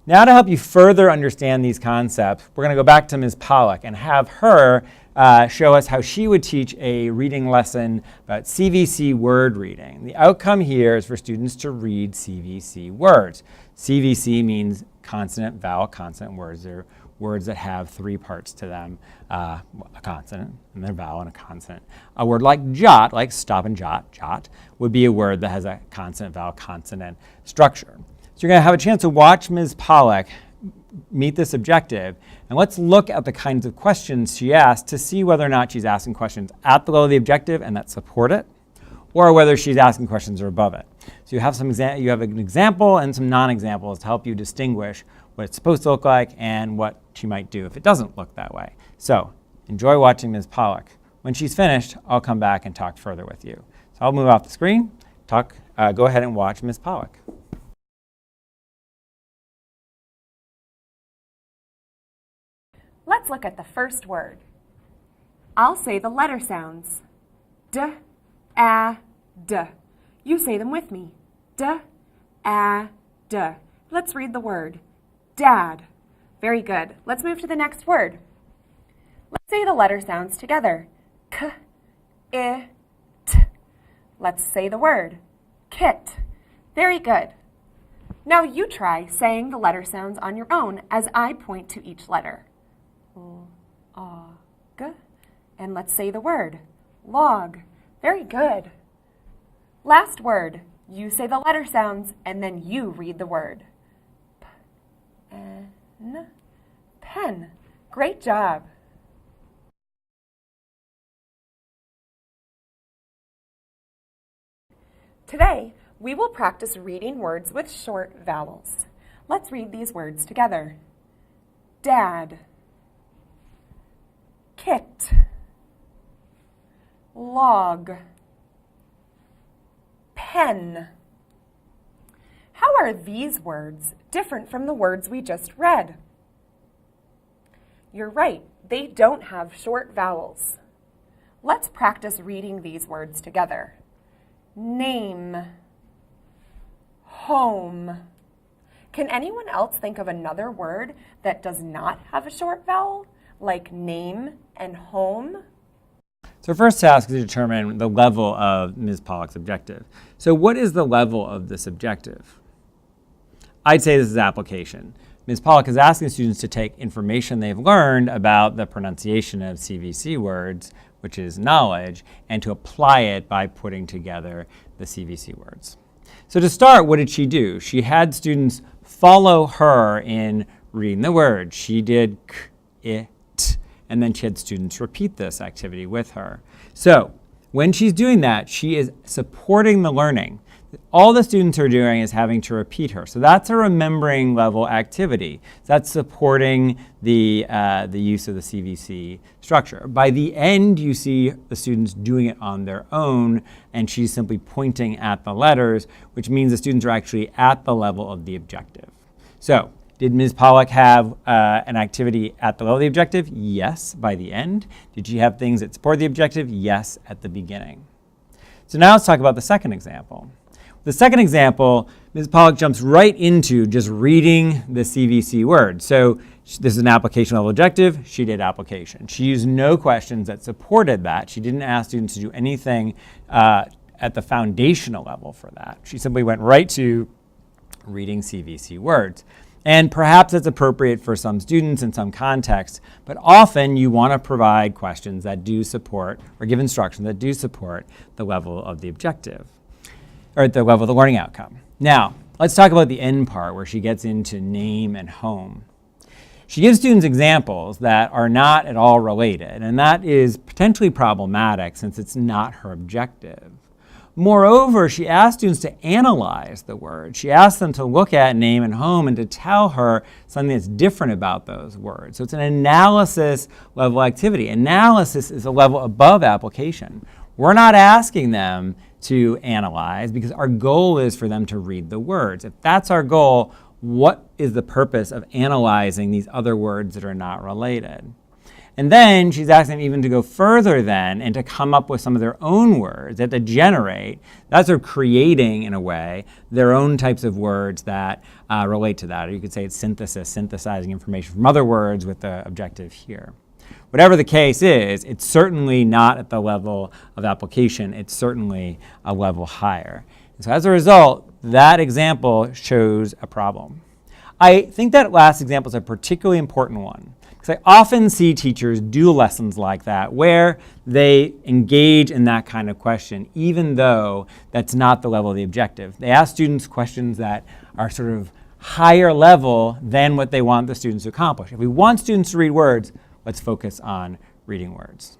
Now to help you further understand these concepts, we're going to go back to Ms. Pollack and have her show us how she would teach a reading lesson about CVC word reading. The outcome here is for students to read CVC words. CVC means consonant, vowel, consonant words. They're words that have three parts to them, a consonant, and then a vowel and a consonant. A word like jot, like stop and jot, jot, would be a word that has a consonant, vowel, consonant structure. So you're going to have a chance to watch Ms. Pollack meet this objective, and let's look at the kinds of questions she asked to see whether or not she's asking questions at the level of the objective and that support it, or whether she's asking questions that are above it. So you have an example and some non-examples to help you distinguish what it's supposed to look like and what she might do if it doesn't look that way. So enjoy watching Ms. Pollack. When she's finished, I'll come back and talk further with you. So I'll move off the screen, go ahead and watch Ms. Pollack. Let's look at the first word. I'll say the letter sounds. D, a, d. You say them with me. D, a, d. Let's read the word. Dad. Very good. Let's move to the next word. Let's say the letter sounds together. K, I, t. Let's say the word. Kit. Very good. Now you try saying the letter sounds on your own as I point to each letter. L, A, G. And let's say the word. Log. Very good. Last word. You say the letter sounds and then you read the word. P, N, pen. Great job. Today, we will practice reading words with short vowels. Let's read these words together. Dad. Kit. Log. Pen. How are these words different from the words we just read? You're right, they don't have short vowels. Let's practice reading these words together. Name. Home. Can anyone else think of another word that does not have a short vowel, like name and home? So our first task is to determine the level of Ms. Pollack's objective. So what is the level of this objective? I'd say this is application. Ms. Pollack is asking students to take information they've learned about the pronunciation of CVC words, which is knowledge, and to apply it by putting together the CVC words. So to start, what did she do? She had students follow her in reading the word. She did k, I, t, and then she had students repeat this activity with her. So when she's doing that, she is supporting the learning. All the students are doing is having to repeat her. So that's a remembering level activity. That's supporting the use of the CVC structure. By the end, you see the students doing it on their own, and she's simply pointing at the letters, which means the students are actually at the level of the objective. So did Ms. Pollack have an activity at the level of the objective? Yes, by the end. Did she have things that support the objective? Yes, at the beginning. So now let's talk about the second example. The second example, Ms. Pollack jumps right into just reading the CVC word. So this is an application level objective. She did application. She used no questions that supported that. She didn't ask students to do anything at the foundational level for that. She simply went right to reading CVC words. And perhaps it's appropriate for some students in some contexts, but often you want to provide questions that do support, or give instructions that do support the level of the objective, or at the level of the learning outcome. Now, let's talk about the end part where she gets into name and home. She gives students examples that are not at all related, and that is potentially problematic since it's not her objective. Moreover, she asks students to analyze the word. She asks them to look at name and home and to tell her something that's different about those words. So it's an analysis level activity. Analysis is a level above application. We're not asking them to analyze because our goal is for them to read the words. If that's our goal, what is the purpose of analyzing these other words that are not related? And then she's asking them even to go further then and to come up with some of their own words that they generate. That's sort of creating, in a way, their own types of words that relate to that. Or you could say it's synthesis, synthesizing information from other words with the objective here. Whatever the case is, it's certainly not at the level of application. It's certainly a level higher. And so as a result, that example shows a problem. I think that last example is a particularly important one, because I often see teachers do lessons like that where they engage in that kind of question, even though that's not the level of the objective. They ask students questions that are sort of higher level than what they want the students to accomplish. If we want students to read words, let's focus on reading words.